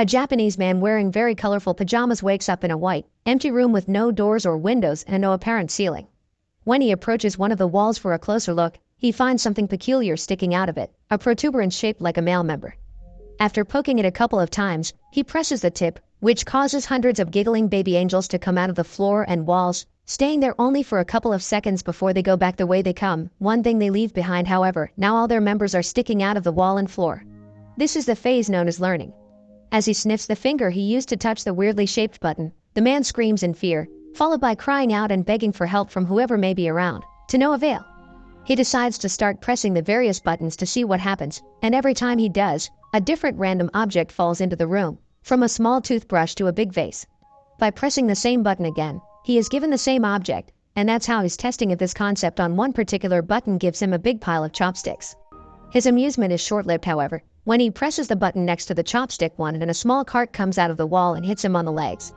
A Japanese man wearing very colorful pajamas wakes up in a white, empty room with no doors or windows and no apparent ceiling. When he approaches one of the walls for a closer look, he finds something peculiar sticking out of it, a protuberance shaped like a male member. After poking it a couple of times, he presses the tip, which causes hundreds of giggling baby angels to come out of the floor and walls, staying there only for a couple of seconds before they go back the way they come. One thing they leave behind, however, now all their members are sticking out of the wall and floor. This is the phase known as learning. As he sniffs the finger he used to touch the weirdly shaped button, the man screams in fear, followed by crying out and begging for help from whoever may be around, to no avail. He decides to start pressing the various buttons to see what happens, and every time he does, a different random object falls into the room, from a small toothbrush to a big vase. By pressing the same button again, he is given the same object, and that's how he's testing if this concept on one particular button gives him a big pile of chopsticks. His amusement is short-lived, however, when he presses the button next to the chopstick one and a small cart comes out of the wall and hits him on the legs.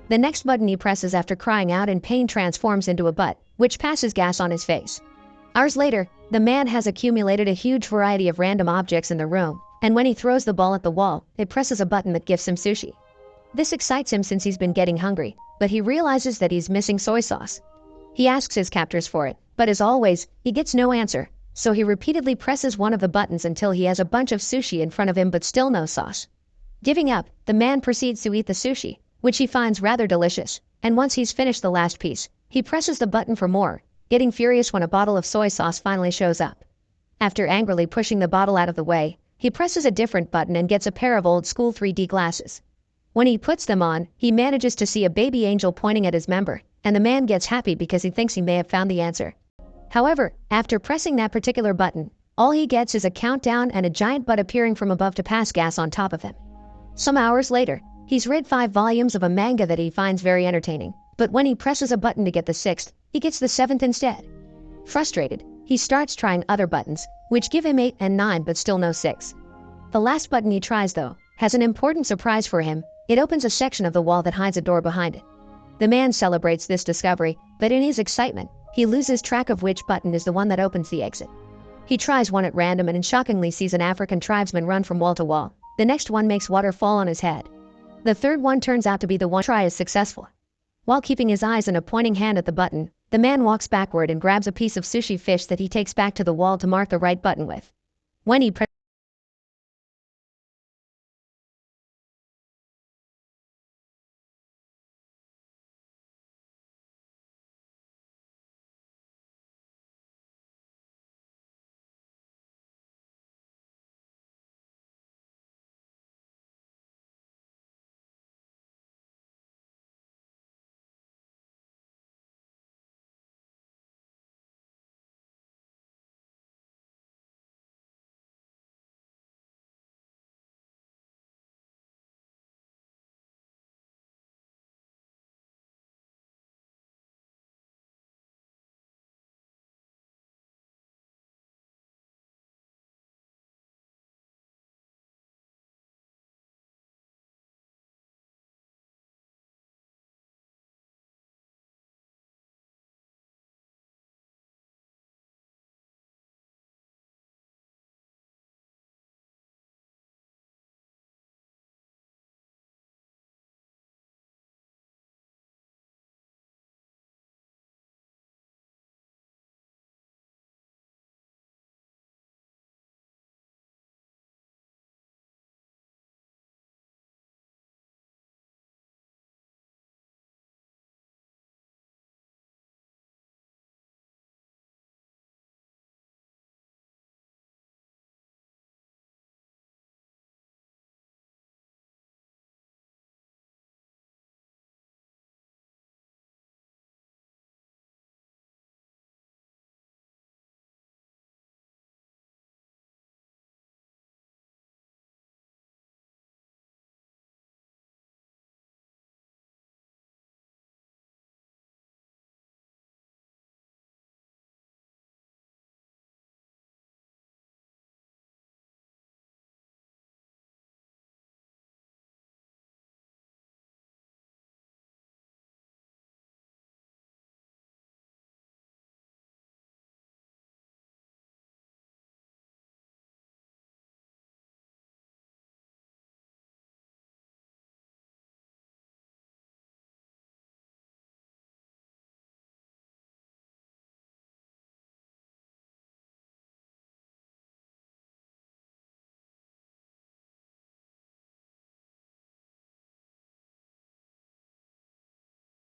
The next button he presses after crying out in pain transforms into a butt, which passes gas on his face. Hours later, the man has accumulated a huge variety of random objects in the room, and when he throws the ball at the wall, it presses a button that gives him sushi. This excites him since he's been getting hungry, but he realizes that he's missing soy sauce. He asks his captors for it, but as always, he gets no answer, so he repeatedly presses one of the buttons until he has a bunch of sushi in front of him but still no sauce. Giving up, the man proceeds to eat the sushi, which he finds rather delicious, and once he's finished the last piece, he presses the button for more, getting furious when a bottle of soy sauce finally shows up. After angrily pushing the bottle out of the way, he presses a different button and gets a pair of old-school 3D glasses. When he puts them on, he manages to see a baby angel pointing at his member, and the man gets happy because he thinks he may have found the answer. However, after pressing that particular button, all he gets is a countdown and a giant butt appearing from above to pass gas on top of him. Some hours later, he's read 5 volumes of a manga that he finds very entertaining, but when he presses a button to get the 6th, he gets the 7th instead. Frustrated, he starts trying other buttons, which give him 8 and 9 but still no 6. The last button he tries, though, has an important surprise for him. It opens a section of the wall that hides a door behind it. The man celebrates this discovery, but in his excitement, he loses track of which button is the one that opens the exit. He tries one at random and shockingly sees an African tribesman run from wall to wall. The next one makes water fall on his head. The third one turns out to be the one try is successful. While keeping his eyes and a pointing hand at the button, the man walks backward and grabs a piece of sushi fish that he takes back to the wall to mark the right button with. When he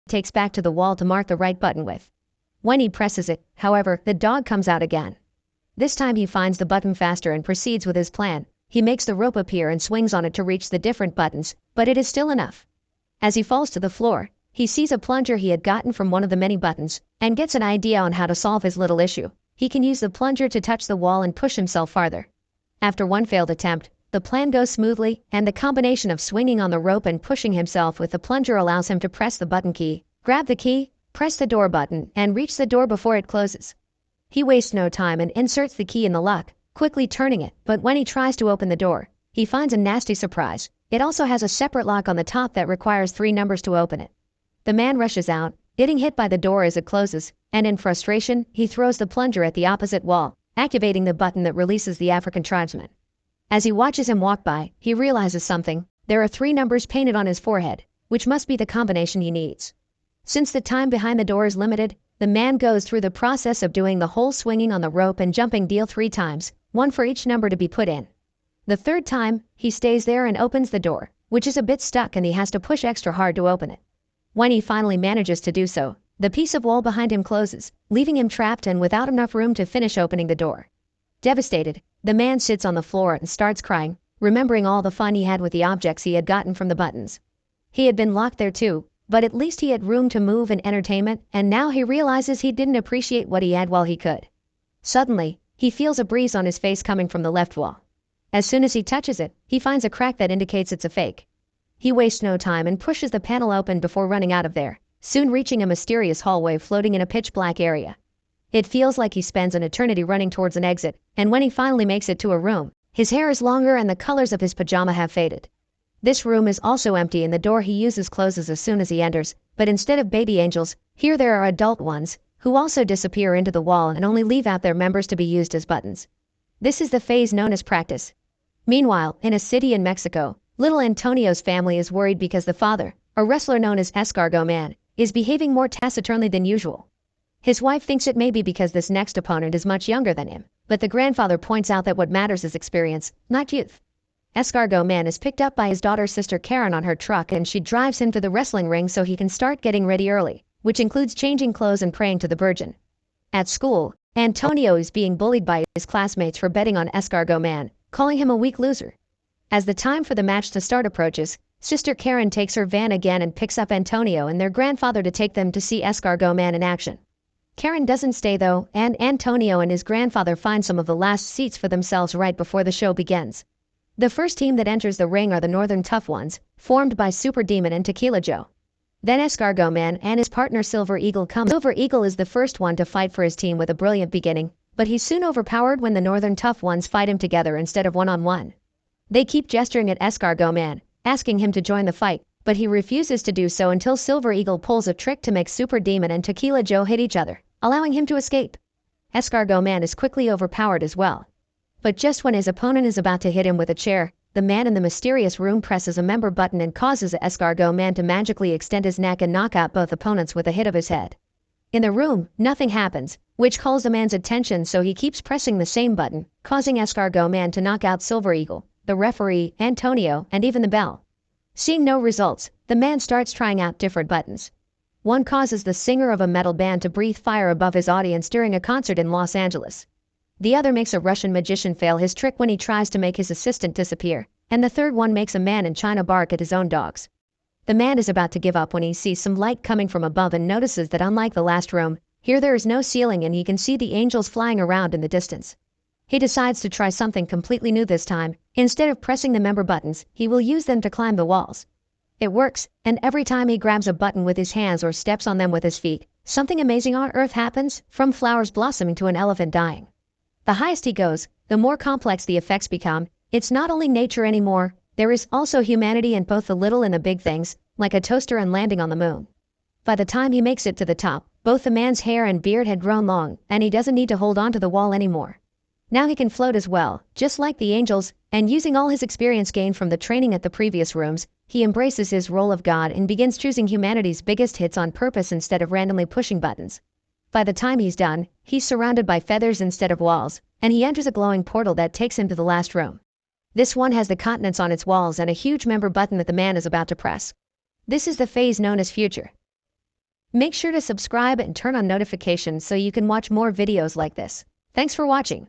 takes back to the wall to mark the right button with. When he presses it, however, the dog comes out again. This time he finds the button faster and proceeds with his plan. He makes the rope appear and swings on it to reach the different buttons, but it is still enough. As he falls to the floor, he sees a plunger he had gotten from one of the many buttons, and gets an idea on how to solve his little issue. He can use the plunger to touch the wall and push himself farther. After one failed attempt, the plan goes smoothly, and the combination of swinging on the rope and pushing himself with the plunger allows him to press the button key, grab the key, press the door button, and reach the door before it closes. He wastes no time and inserts the key in the lock, quickly turning it, but when he tries to open the door, he finds a nasty surprise. It also has a separate lock on the top that requires 3 numbers to open it. The man rushes out, getting hit by the door as it closes, and in frustration, he throws the plunger at the opposite wall, activating the button that releases the African tribesman. As he watches him walk by, he realizes something. There are 3 numbers painted on his forehead, which must be the combination he needs. Since the time behind the door is limited, the man goes through the process of doing the whole swinging on the rope and jumping deal 3 times, 1 for each number to be put in. The 3rd time, he stays there and opens the door, which is a bit stuck and he has to push extra hard to open it. When he finally manages to do so, the piece of wall behind him closes, leaving him trapped and without enough room to finish opening the door. Devastated, the man sits on the floor and starts crying, remembering all the fun he had with the objects he had gotten from the buttons. He had been locked there too, but at least he had room to move and entertainment, and now he realizes he didn't appreciate what he had while he could. Suddenly, he feels a breeze on his face coming from the left wall. As soon as he touches it, he finds a crack that indicates it's a fake. He wastes no time and pushes the panel open before running out of there, soon reaching a mysterious hallway floating in a pitch-black area. It feels like he spends an eternity running towards an exit, and when he finally makes it to a room, his hair is longer and the colors of his pajama have faded. This room is also empty and the door he uses closes as soon as he enters, but instead of baby angels, here there are adult ones, who also disappear into the wall and only leave out their members to be used as buttons. This is the phase known as practice. Meanwhile, in a city in Mexico, little Antonio's family is worried because the father, a wrestler known as Escargot Man, is behaving more taciturnly than usual. His wife thinks it may be because this next opponent is much younger than him, but the grandfather points out that what matters is experience, not youth. Escargot Man is picked up by his daughter's sister Karen on her truck and she drives him to the wrestling ring so he can start getting ready early, which includes changing clothes and praying to the Virgin. At school, Antonio is being bullied by his classmates for betting on Escargot Man, calling him a weak loser. As the time for the match to start approaches, Sister Karen takes her van again and picks up Antonio and their grandfather to take them to see Escargot Man in action. Karen doesn't stay though, and Antonio and his grandfather find some of the last seats for themselves right before the show begins. The first team that enters the ring are the Northern Tough Ones, formed by Super Demon and Tequila Joe. Then Escargot Man and his partner Silver Eagle come. Silver Eagle is the first one to fight for his team with a brilliant beginning, but he's soon overpowered when the Northern Tough Ones fight him together instead of one-on-one. They keep gesturing at Escargot Man, asking him to join the fight, but he refuses to do so until Silver Eagle pulls a trick to make Super Demon and Tequila Joe hit each other, allowing him to escape. Escargot Man is quickly overpowered as well. But just when his opponent is about to hit him with a chair, the man in the mysterious room presses a member button and causes Escargot Man to magically extend his neck and knock out both opponents with a hit of his head. In the room, nothing happens, which calls the man's attention, so he keeps pressing the same button, causing Escargot Man to knock out Silver Eagle, the referee, Antonio, and even the bell. Seeing no results, the man starts trying out different buttons. One causes the singer of a metal band to breathe fire above his audience during a concert in Los Angeles. The other makes a Russian magician fail his trick when he tries to make his assistant disappear, and the third one makes a man in China bark at his own dogs. The man is about to give up when he sees some light coming from above and notices that unlike the last room, here there is no ceiling and he can see the angels flying around in the distance. He decides to try something completely new this time. Instead of pressing the member buttons, he will use them to climb the walls. It works, and every time he grabs a button with his hands or steps on them with his feet, something amazing on earth happens, from flowers blossoming to an elephant dying. The highest he goes, the more complex the effects become. It's not only nature anymore, there is also humanity in both the little and the big things, like a toaster and landing on the moon. By the time he makes it to the top, both the man's hair and beard had grown long, and he doesn't need to hold on to the wall anymore. Now he can float as well, just like the angels, and using all his experience gained from the training at the previous rooms, he embraces his role of God and begins choosing humanity's biggest hits on purpose instead of randomly pushing buttons. By the time he's done, he's surrounded by feathers instead of walls, and he enters a glowing portal that takes him to the last room. This one has the continents on its walls and a huge member button that the man is about to press. This is the phase known as future. Make sure to subscribe and turn on notifications so you can watch more videos like this. Thanks for watching.